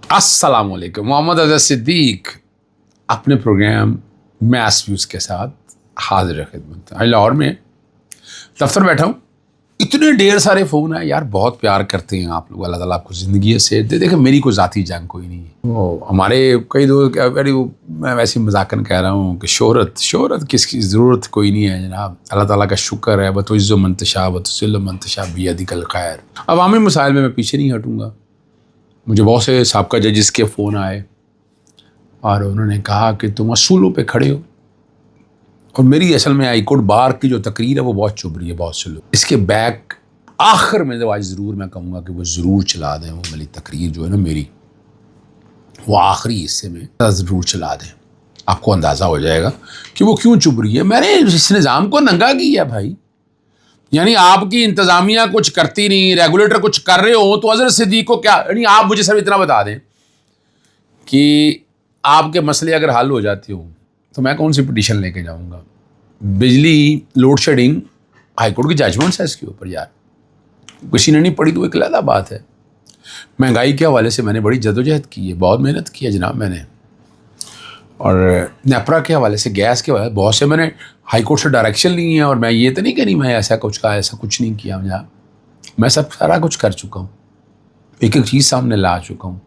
السلام علیکم، محمد اظہر صدیق اپنے پروگرام میس ویوز کے ساتھ حاضر خدمت ہے۔ لاہور میں دفتر بیٹھا ہوں، اتنے ڈھیر سارے فون ہیں یار، بہت پیار کرتے ہیں آپ لوگ، اللہ تعالیٰ آپ کو زندگی سے دے۔ دیکھیں میری کوئی ذاتی جنگ کوئی نہیں ہے، وہ ہمارے کئی دوست میں ویسے مذاکر کہہ رہا ہوں کہ شہرت کس کی ضرورت کوئی نہیں ہے جناب، اللہ تعالیٰ کا شکر ہے، بتعز من تشاء وتذل من تشاء بیدک الخیر۔ عوامی مسائل میں پیچھے نہیں ہٹوں گا۔ مجھے بہت سے سابقہ ججز کے فون آئے اور انہوں نے کہا کہ تم اصولوں پہ کھڑے ہو، اور میری اصل میں ہائی کورٹ بار کی جو تقریر ہے وہ بہت چبھ رہی ہے بہت سے لوگ۔ اس کے بیک آخر میں جو آج ضرور میں کہوں گا کہ وہ ضرور چلا دیں، وہ والی تقریر جو ہے نا میری، وہ آخری حصے میں ضرور چلا دیں، آپ کو اندازہ ہو جائے گا کہ وہ کیوں چبھ رہی ہے۔ میں نے اس نظام کو ننگا کیا بھائی، یعنی آپ کی انتظامیہ کچھ کرتی نہیں، ریگولیٹر کچھ کر رہے ہو تو اظہر صدیق کو کیا، یعنی آپ مجھے صرف اتنا بتا دیں کہ آپ کے مسئلے اگر حل ہو جاتے ہوں تو میں کون سی پٹیشن لے کے جاؤں گا؟ بجلی لوڈ شیڈنگ ہائی کورٹ کی ججمنٹس ہے اس کے اوپر، یار کسی نے نہیں پڑھی تو ایک علیحدہ بات ہے۔ مہنگائی کے حوالے سے میں نے بڑی جدوجہد کی ہے، بہت محنت کی ہے جناب میں نے، اور نیپرا کے حوالے سے، گیس کے حوالے سے بہت سے میں نے ہائی کورٹ سے ڈائریکشن لی ہیں، اور میں یہ تو نہیں کہ نہیں میں ایسا کچھ کہا، ایسا کچھ نہیں کیا جناب، میں سارا کچھ کر چکا ہوں، ایک ایک چیز سامنے لا چکا ہوں۔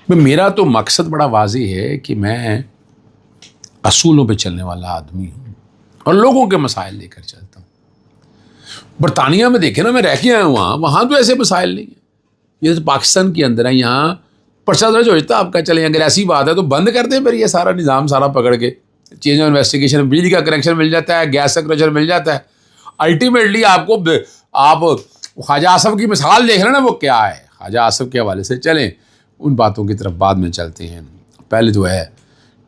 میرا تو مقصد بڑا واضح ہے کہ میں اصولوں پہ چلنے والا آدمی ہوں اور لوگوں کے مسائل لے کر چلتا ہوں۔ برطانیہ میں دیکھیں نا، میں رہ کے آیا ہوں، وہاں تو ایسے مسائل نہیں ہیں، یہ تو پاکستان کے اندر ہے، یہاں پرچہ درج ہو جاتا آپ کا، چلیں اگر ایسی بات ہے تو بند کر دیں پھر یہ سارا نظام سارا پکڑ کے، چینج آف انویسٹیگیشن، بجلی کا کنیکشن مل جاتا ہے، گیس کا کنیکشن مل جاتا ہے، الٹیمیٹلی آپ کو آپ خواجہ آصف کی مثال دیکھ رہے ہیں نا، وہ کیا ہے خواجہ آصف کے حوالے سے۔ چلیں ان باتوں کی طرف بعد میں چلتے ہیں، پہلے تو ہے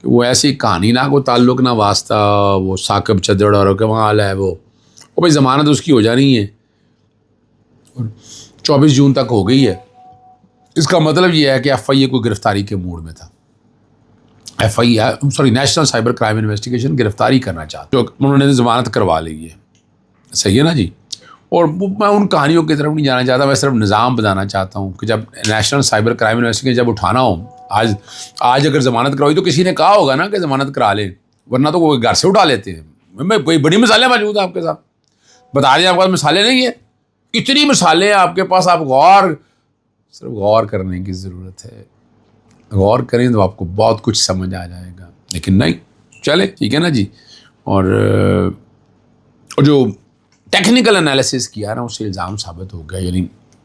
کہ وہ ایسی کہانی نہ کو تعلق نہ واسطہ، وہ ثاقب چدڑ اور کمال ہے، وہ بھائی ضمانت اس کی ہو جانی ہے، 24 جون تک ہو گئی ہے۔ اس کا مطلب یہ ہے کہ ایف آئی اے کو گرفتاری کے موڈ میں تھا، F I a national cyber crime investigation گرفتاری کرنا چاہتا، جو انہوں نے ضمانت کروا لی ہے، صحیح ہے نا جی۔ اور میں ان کہانیوں کی طرف نہیں جانا چاہتا، میں صرف نظام بتانا چاہتا ہوں کہ جب نیشنل سائبر کرائم انویسٹیگیشن جب اٹھانا ہو، آج اگر ضمانت کرائی تو کسی نے کہا ہوگا نا کہ ضمانت کرا لیں، ورنہ تو وہ گھر سے اٹھا لیتے ہیں۔ میں کوئی بڑی مثالیں موجود ہیں آپ کے ساتھ، بتا دیں آپ کے پاس مثالیں نہیں ہیں، اتنی مثالیں آپ کے پاس، آپ صرف غور کرنے کی ضرورت ہے، غور کریں تو آپ کو بہت کچھ سمجھ آ جائے گا، لیکن نہیں، چلے ٹھیک ہے نا جی۔ اور جو ٹیکنیکل انالیسس کیا نا، اس سے الزام ثابت ہو گیا، یعنی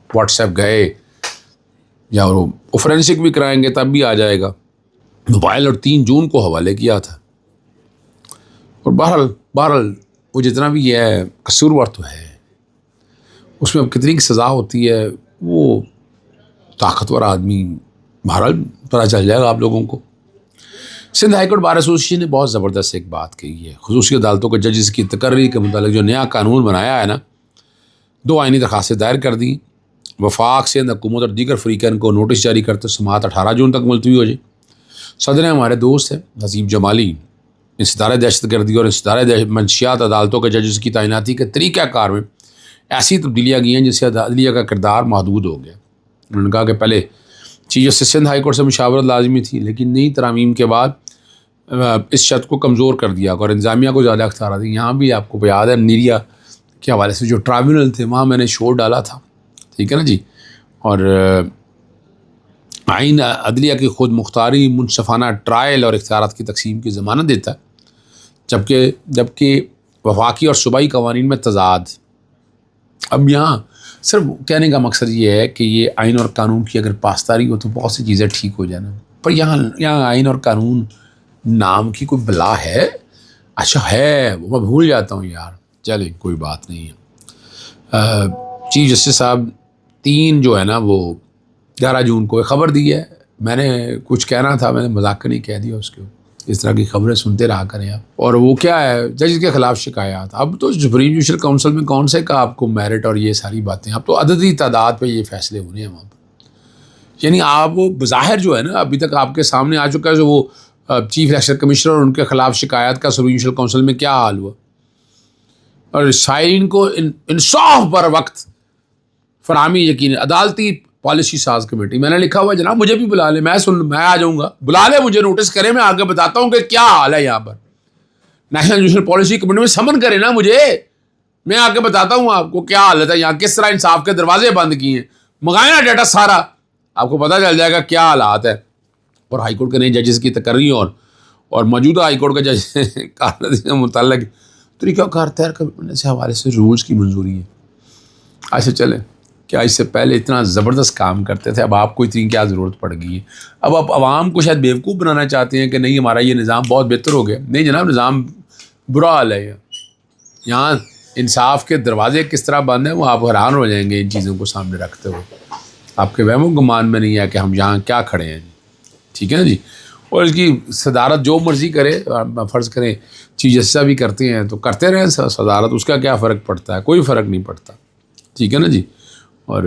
واٹس ایپ گئے یا وہ فورینسک بھی کرائیں گے تب بھی آ جائے گا، موبائل اور 3 جون کو حوالے کیا تھا۔ اور بہرحال وہ جتنا بھی ہے قصوروار تو ہے، اس میں اب کتنی کی سزا ہوتی ہے وہ طاقتور آدمی، بہرحال پتہ چل جائے گا آپ لوگوں کو۔ Sindh high court bar association نے بہت زبردست ایک بات کہی ہے، خصوصی عدالتوں کے ججز کی تقرری کے متعلق جو نیا قانون بنایا ہے نا، 2 آئینی درخواستیں دائر کر دیں، وفاق سے حکومت اور دیگر فریقین کو نوٹس جاری کرتے سماعت 18 جون تک ملتوی ہو جائے۔ صدر ہمارے دوست ہیں حسیب جمالی، انسداد دہشت گردی اور انسداد منشیات عدالتوں کے ججز کی تعیناتی کے طریقہ کار میں ایسی تبدیلیاں کی ہیں جس سے عدلیہ کا کردار محدود ہو گیا۔ انہوں نے کہا کہ پہلے chief justice Sindh high court سے مشاورت لازمی تھی، لیکن نئی ترامیم کے بعد اس شرط کو کمزور کر دیا اور انتظامیہ کو زیادہ اختیارات دی۔ یہاں بھی آپ کو یاد ہے نیریا کے حوالے سے جو ٹرائبونل تھے وہاں میں نے شور ڈالا تھا، ٹھیک ہے نا جی۔ اور آئین عدلیہ کی خود مختاری، منصفانہ ٹرائل اور اختیارات کی تقسیم کی ضمانت دیتا ہے، جبکہ وفاقی اور صوبائی قوانین میں تضاد۔ اب یہاں صرف کہنے کا مقصد یہ ہے کہ یہ آئین اور قانون کی اگر پاسداری ہو تو بہت سی چیزیں ٹھیک ہو جانا، پر یہاں آئین اور قانون نام کی کوئی بلا ہے؟ اچھا ہے، وہ میں بھول جاتا ہوں یار، چلیں کوئی بات نہیں ہے۔ چیف جسٹس صاحب 3 جو ہے نا وہ 11 جون کو ایک خبر دی ہے، میں نے کچھ کہنا تھا، میں نے مذاق نہیں کہہ دیا اس کے، اس طرح کی خبریں سنتے رہا کریں آپ۔ اور وہ کیا ہے، جج کے خلاف شکایات، اب تو سپریم جوڈیشل کونسل میں کون سے کا آپ کو میرٹ اور یہ ساری باتیں، اب تو عددی تعداد پہ یہ فیصلے ہونے ہیں وہاں پر، یعنی آپ بظاہر جو ہے نا ابھی تک آپ کے سامنے آ چکا ہے جو وہ چیف الیکشن کمشنر اور ان کے خلاف شکایات کا سپریم جوڈیشل کونسل میں کیا حال ہوا، اور سائرین کو انصاف بر وقت فراہمی یقین، عدالتی پالیسی ساز کمیٹی. میں نے لکھا ہوا جناب مجھے بھی بلا لیں, میں آ جاؤں گا, بلا لیں مجھے, نوٹس کریں, میں آگے بتاتا ہوں کہ کیا حال ہے یہاں پر. نیشنل جوڈیشل پالیسی کمیٹی میں سمن کرے نا مجھے, میں آ کے بتاتا ہوں آپ کو کیا حالت ہے یہاں, کس طرح انصاف کے دروازے بند کیے ہیں. منگائیں نا ڈیٹا سارا, آپ کو پتہ چل جائے گا کیا حالات ہے. اور ہائی کورٹ کے نئے ججز کی تقرری اور موجودہ ہائی کورٹ کے جج کے متعلق طریقہ کار تیار کرنے سے حوالے سے رولز کی منظوری ہے. ایسے چلیں, کیا اس سے پہلے اتنا زبردست کام کرتے تھے, اب آپ کو اتنی کیا ضرورت پڑ گئی ہے. اب آپ عوام کو شاید بیوقوف بنانا چاہتے ہیں کہ نہیں ہمارا یہ نظام بہت بہتر ہو گیا. نہیں جناب, نظام برا حال ہے. یہاں انصاف کے دروازے کس طرح بند ہیں وہ آپ حیران ہو جائیں گے ان چیزوں کو سامنے رکھتے ہوئے. آپ کے وہم و گمان میں نہیں ہے کہ ہم یہاں کیا کھڑے ہیں. ٹھیک ہے نا جی. اور اس کی صدارت جو مرضی کرے, فرض کریں چیف جسٹس بھی کرتے ہیں تو کرتے رہیں صدارت, اس کا کیا فرق پڑتا ہے, کوئی فرق نہیں پڑتا. ٹھیک ہے نا جی. اور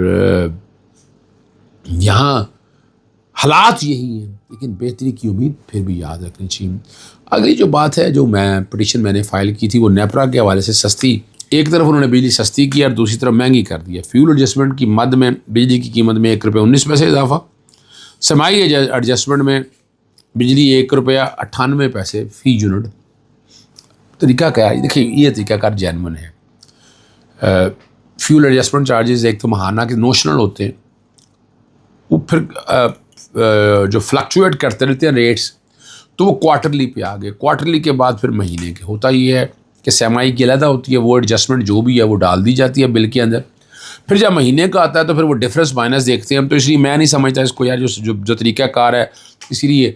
یہاں حالات یہی ہیں, لیکن بہتری کی امید پھر بھی یاد رکھنی چاہیے. اگلی جو بات ہے, جو پٹیشن میں نے فائل کی تھی, وہ نیپرا کے حوالے سے سستی, ایک طرف انہوں نے بجلی سستی کی اور دوسری طرف مہنگی کر دی ہے. فیول ایڈجسٹمنٹ کی مد میں بجلی کی قیمت میں 1.19 روپے اضافہ, سمائی ایڈجسٹمنٹ میں بجلی 1.98 روپے فی یونٹ. طریقہ کیا ہے دیکھیے, یہ طریقہ کار جینون ہے. فیول ایڈجسٹمنٹ چارجز ایک تو ماہانہ کے نوشنل ہوتے ہیں, وہ پھر جو فلکچویٹ کرتے رہتے ہیں ریٹس, تو وہ کوارٹرلی پہ آ گئے. کوارٹرلی کے بعد پھر مہینے کے. ہوتا یہ ہے کہ سیمائی کی علیحدہ ہوتی ہے, وہ ایڈجسٹمنٹ جو بھی ہے وہ ڈال دی جاتی ہے بل کے اندر. پھر جب مہینے کا آتا ہے تو پھر وہ ڈفرینس مائنس دیکھتے ہیں ہم. تو اس لیے میں نہیں سمجھتا اس کو یار, جو طریقہ کار ہے, اسی لیے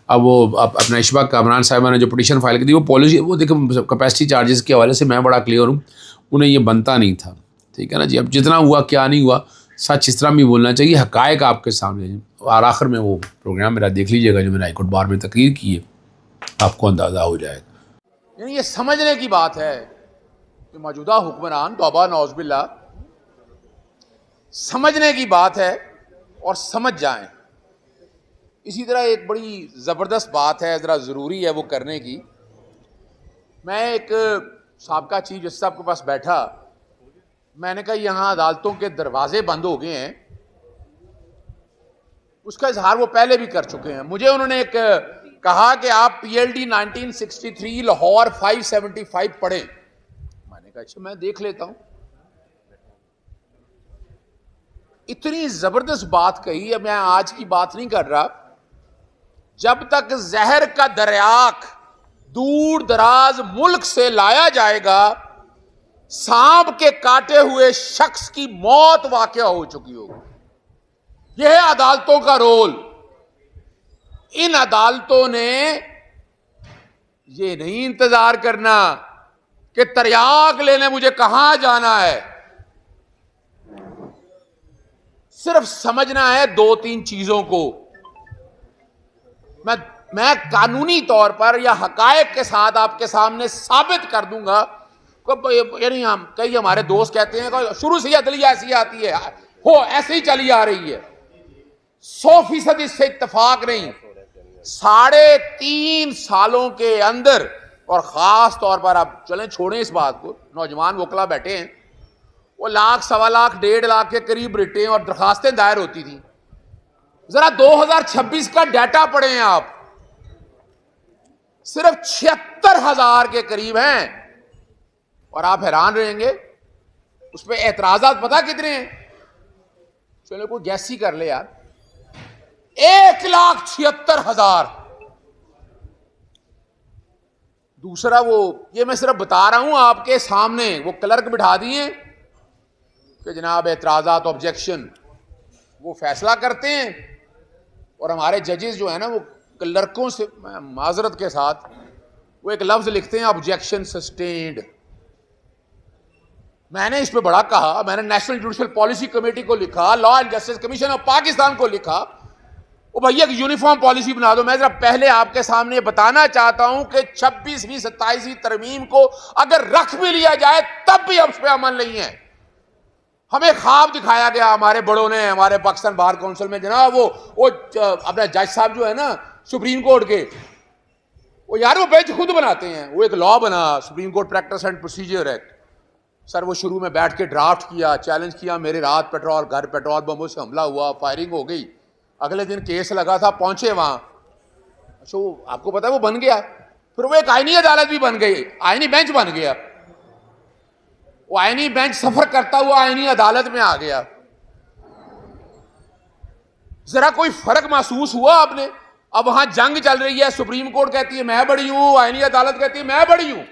اب وہ اپنا اشفاق کامران صاحبہ نے جو پٹیشن فائل کی تھی, وہ پالیسی, وہ دیکھیں کیپیسٹی چارجز کے حوالے سے میں بڑا کلیئر ہوں, انہیں یہ بنتا نہیں تھا. ٹھیک ہے نا جی. اب جتنا ہوا کیا نہیں ہوا, سچ اس طرح بھی بولنا چاہیے, حقائق آپ کے سامنے. اور آخر میں وہ پروگرام میرا دیکھ لیجیے گا جو میں نے ہائی کورٹ بار میں تقریر کی ہے, آپ کو اندازہ ہو جائے گا. یعنی یہ سمجھنے کی بات ہے کہ موجودہ حکمران, توبہ نعوذ باللہ, سمجھنے کی بات ہے اور سمجھ جائیں. اسی طرح ایک بڑی زبردست بات ہے, ذرا ضروری ہے وہ کرنے کی. میں ایک سابقہ چیف جسٹس صاحب کے پاس بیٹھا, میں نے کہا یہاں عدالتوں کے دروازے بند ہو گئے ہیں. اس کا اظہار وہ پہلے بھی کر چکے ہیں. مجھے انہوں نے ایک کہا کہ آپ پی ایل ڈی 1963 لاہور 575 پڑھیں. میں نے کہا اچھا میں دیکھ لیتا ہوں. اتنی زبردست بات کہی ہے, میں آج کی بات نہیں کر رہا. جب تک زہر کا دریاک دور دراز ملک سے لایا جائے گا, سانپ کے کاٹے ہوئے شخص کی موت واقع ہو چکی ہوگی. یہ ہے عدالتوں کا رول. ان عدالتوں نے یہ نہیں انتظار کرنا کہ تریاک لینے مجھے کہاں جانا ہے. صرف سمجھنا ہے 2-3 چیزوں کو. میں قانونی طور پر یا حقائق کے ساتھ آپ کے سامنے ثابت کر دوں گا. یعنی ہم کئی ہمارے دوست کہتے ہیں کہ شروع سے عدلیہ ایسی آتی ہے, ہو ایسے ہی چلی آ رہی ہے. 100% اس سے اتفاق نہیں. 3.5 سالوں کے اندر, اور خاص طور پر اب چلیں چھوڑیں اس بات کو, نوجوان وکلا بیٹھے ہیں, وہ 1 لاکھ, 1.25 لاکھ, 1.5 لاکھ کے قریب ریٹیں اور درخواستیں دائر ہوتی تھیں. ذرا 2026 کا ڈیٹا پڑھیں آپ, صرف 76,000 کے قریب ہیں. اور آپ حیران رہیں گے اس پہ اعتراضات پتہ کتنے ہیں. چلو کوئی گیس ہی کر لے یار, 1,76,000. دوسرا وہ یہ میں صرف بتا رہا ہوں آپ کے سامنے, وہ کلرک بٹھا دیے کہ جناب اعتراضات, آبجیکشن, وہ فیصلہ کرتے ہیں. اور ہمارے ججز جو ہیں نا, وہ کلرکوں سے معذرت کے ساتھ وہ ایک لفظ لکھتے ہیں آبجیکشن سسٹینڈ. میں نے اس پہ بڑا کہا, میں نے نیشنل جوڈیشل پالیسی کمیٹی کو لکھا, law and justice commission of Pakistan کو لکھا, وہ بھائی ایک یونیفارم پالیسی بنا دو. میں ذرا پہلے آپ کے سامنے بتانا چاہتا ہوں کہ 26ویں 27ویں ترمیم کو اگر رکھ بھی لیا جائے تب بھی اب اس پہ عمل نہیں ہے. ہمیں خواب دکھایا گیا ہمارے بڑوں نے, ہمارے پاکستان بار کونسل میں جناب, وہ اپنا جج صاحب جو ہے نا سپریم کورٹ کے, وہ یار وہ بیچ خود بناتے ہیں. وہ ایک لا بنا, supreme court practice and procedure act, sir وہ شروع میں بیٹھ کے ڈرافٹ کیا, چیلنج کیا, میرے رات پیٹرول گھر پیٹرول بموں سے حملہ ہوا, فائرنگ ہو گئی. اگلے دن کیس لگا تھا, پہنچے وہاں. اچھا وہ آپ کو پتا ہے وہ بن گیا, پھر وہ ایک آئینی عدالت بھی بن گئی, آئینی بینچ بن گیا. وہ آئینی بینچ سفر کرتا ہوا آئینی عدالت میں آ گیا. ذرا کوئی فرق محسوس ہوا آپ نے؟ اب وہاں جنگ چل رہی ہے, سپریم کورٹ کہتی ہے میں بڑی ہوں, آئینی عدالت کہتی ہے میں بڑی ہوں.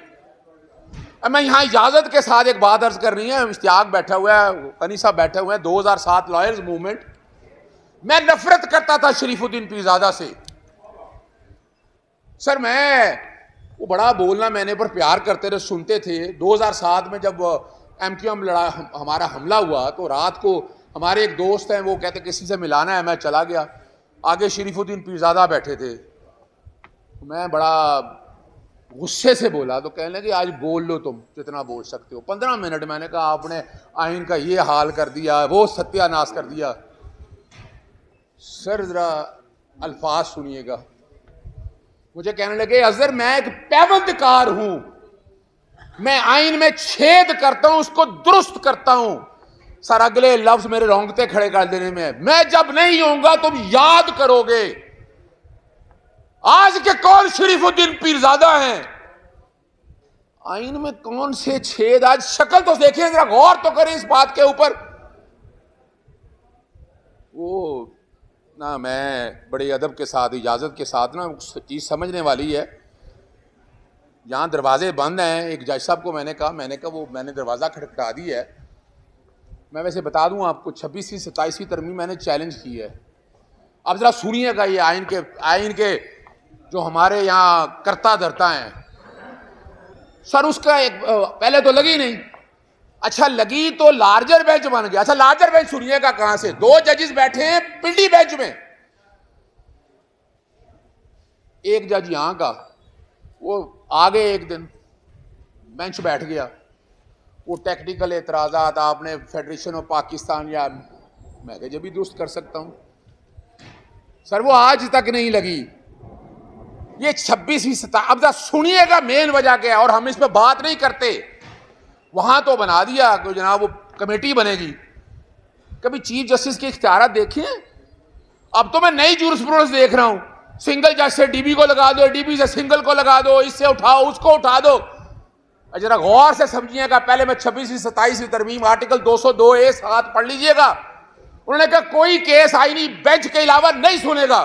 اب میں یہاں اجازت کے ساتھ ایک بات عرض کرنی ہے. اشتیاق بیٹھا ہوا ہے, غنی صاحب بیٹھے ہوئے ہیں, 2007 لائرز موومنٹ. میں نفرت کرتا تھا شریف الدین پیرزادہ سے. سر میں وہ بڑا بولنا میں نے پر پیار کرتے رہے, سنتے تھے. 2007 میں جب ایم کیو ایم لڑا ہمارا حملہ ہوا تو رات کو ہمارے ایک دوست ہیں, وہ کہتے کسی سے ملانا ہے, میں چلا گیا. آگے شریف الدین پیرزادہ بیٹھے تھے. میں بڑا غصے سے بولا تو کہنے لگے آج بول لو تم جتنا بول سکتے ہو. 15 منٹ میں نے کہا آپ نے آئین کا یہ حال کر دیا, وہ ستیہ ناش کر دیا. سر ذرا الفاظ سنیے گا. مجھے کہنے لگے اظہر میں ایک پیوند کار ہوں, میں آئین میں چھید کرتا ہوں, اس کو درست کرتا ہوں. سر اگلے لفظ میرے رونگٹے کھڑے کر دینے میں جب نہیں ہوں گا تم یاد کرو گے آج کے کون شریف الدین پیرزادہ ہیں, آئین میں کون سے چھید. آج شکل تو دیکھیں, ذرا غور تو کریں اس بات کے اوپر. وہ نہ میں بڑے ادب کے ساتھ, اجازت کے ساتھ نا چیز سمجھنے والی ہے. یہاں دروازے بند ہیں. ایک جج صاحب کو میں نے کہا وہ میں نے دروازہ کھٹکھٹا دی ہے. میں ویسے بتا دوں آپ کو 26ویں 27ویں ترمیم میں نے چیلنج کی ہے. اب ذرا سنیے گا یہ آئین کے جو ہمارے یہاں کرتا دھرتا ہیں. سر اس کا ایک پہلے تو لگی نہیں, اچھا لگی تو لارجر بینچ بن گیا. اچھا لارجر بینچ سنیے گا کہاں سے, 2 ججز بیٹھے ہیں پنڈی بینچ میں. ایک جج یہاں کا, وہ آگے ایک دن بینچ بیٹھ گیا. وہ ٹیکنیکل اعتراضات آپ نے فیڈریشن آف پاکستان یا میں کہ جب بھی درست کر سکتا ہوں. سر وہ آج تک نہیں لگی. یہ 26ویں اب سنیے گا مین وجہ کیا ہے, اور ہم اس پہ بات نہیں کرتے. وہاں تو بنا دیا کہ جناب وہ کمیٹی بنے گی. کبھی چیف جسٹس کے اختیارات دیکھیں. اب تو میں نئی جورسپروڈنس دیکھ رہا ہوں, سنگل جج سے ڈی بی کو لگا دو, ڈی بی سے سنگل کو لگا دو, اس سے اٹھاؤ اس کو اٹھا دو. ذرا غور سے سمجھیے گا. پہلے میں 26ویں 27ویں ترمیم آرٹیکل 202A(7) پڑھ لیجئے گا. انہوں نے کہا کوئی کیس آئینی بینچ کے علاوہ نہیں سنے گا.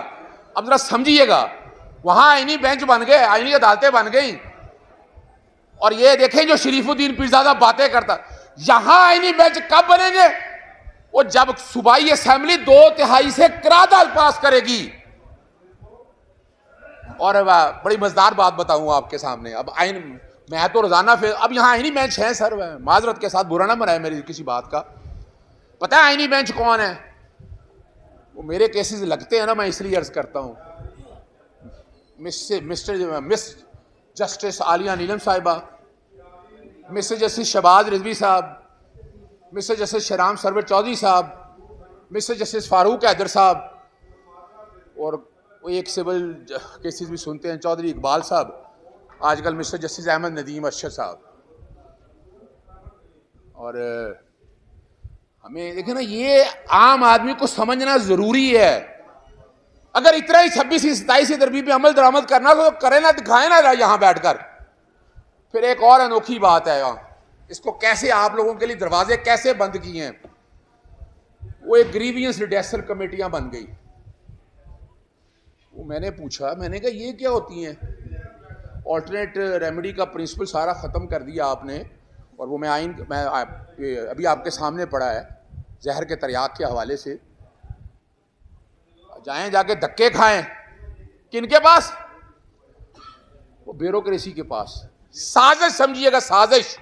اب ذرا سمجھیے گا, وہاں آئینی بینچ بن گئے, آئینی عدالتیں بن گئیں. اور یہ دیکھیں جو شریف الدین پیرزادہ باتیں کرتا, یہاں آئینی بینچ کب بنیں گے؟ وہ جب صوبائی اسمبلی 2/3 سے قرارداد پاس کرے گی. اور بڑی مزدار بات بتاؤں آپ کے سامنے. اب آئین میں تو روزانہ اب یہاں آئینی بینچ ہے. سر معذرت کے ساتھ برا نہ منائے میری کسی بات کا. پتہ ہے آئینی بینچ کون ہے؟ وہ میرے کیسز لگتے ہیں نا, میں اس لیے عرض کرتا ہوں. مس جسٹس عالیہ نیلم صاحبہ, مسٹر جسٹس شہباز رضوی صاحب, مسٹر جسٹس شہرام سرور چودھری صاحب, مسٹر جسٹس فاروق حیدر صاحب, اور وہ ایک سول کیسز بھی سنتے ہیں چودھری اقبال صاحب, آج کل مسٹر جسٹس احمد ندیم ارشد صاحب. اور ہمیں دیکھیں نا, یہ عام آدمی کو سمجھنا ضروری ہے. اگر اتنا ہی 26ویں 27ویں ترمیم پہ عمل درآمد کرنا تو کرے نا, دکھائے نا یہاں بیٹھ کر. پھر ایک اور انوکھی بات ہے, اس کو کیسے آپ لوگوں کے لیے دروازے کیسے بند کیے ہیں. وہ ایک گریوینس ریڈیسل کمیٹیاں بن گئی. وہ میں نے پوچھا, میں نے کہا یہ کیا ہوتی ہیں؟ آلٹرنیٹ ریمیڈی کا پرنسپل سارا ختم کر دیا آپ نے, اور وہ میں ابھی آپ کے سامنے پڑا ہے زہر کے تریاق کے حوالے سے. جائیں جا کے دھکے کھائیں, کن کے پاس؟ وہ بیوروکریسی کے پاس. سازش سمجھیے گا, سازش.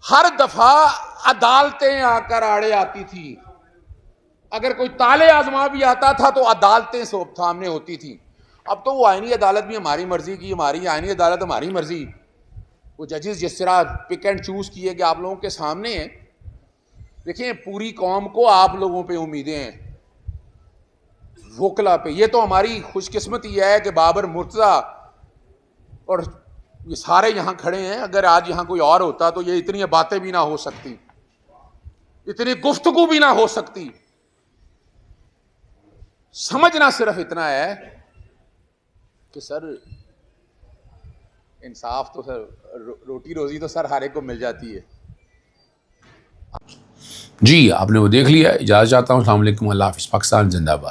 ہر دفعہ عدالتیں آ کر آڑے آتی تھی. اگر کوئی تالے آزما بھی آتا تھا تو عدالتیں سامنے ہوتی تھیں. اب تو وہ آئینی عدالت بھی ہماری مرضی کی, ہماری آئینی عدالت ہماری مرضی. وہ ججز جس طرح پک اینڈ چوز کیے کہ آپ لوگوں کے سامنے ہیں. دیکھیں پوری قوم کو آپ لوگوں پہ امیدیں ہیں, وکلا پہ. یہ تو ہماری خوش قسمتی ہے کہ بابر مرتضیٰ اور یہ سارے یہاں کھڑے ہیں, اگر آج یہاں کوئی اور ہوتا تو یہ اتنی باتیں بھی نہ ہو سکتی, اتنی گفتگو بھی نہ ہو سکتی. سمجھنا صرف اتنا ہے کہ سر انصاف تو سر, روٹی روزی تو سر ہر ایک کو مل جاتی ہے. جی آپ نے وہ دیکھ لیا. اجازت چاہتا ہوں. السلام علیکم. اللہ حافظ. پاکستان زندہ باد.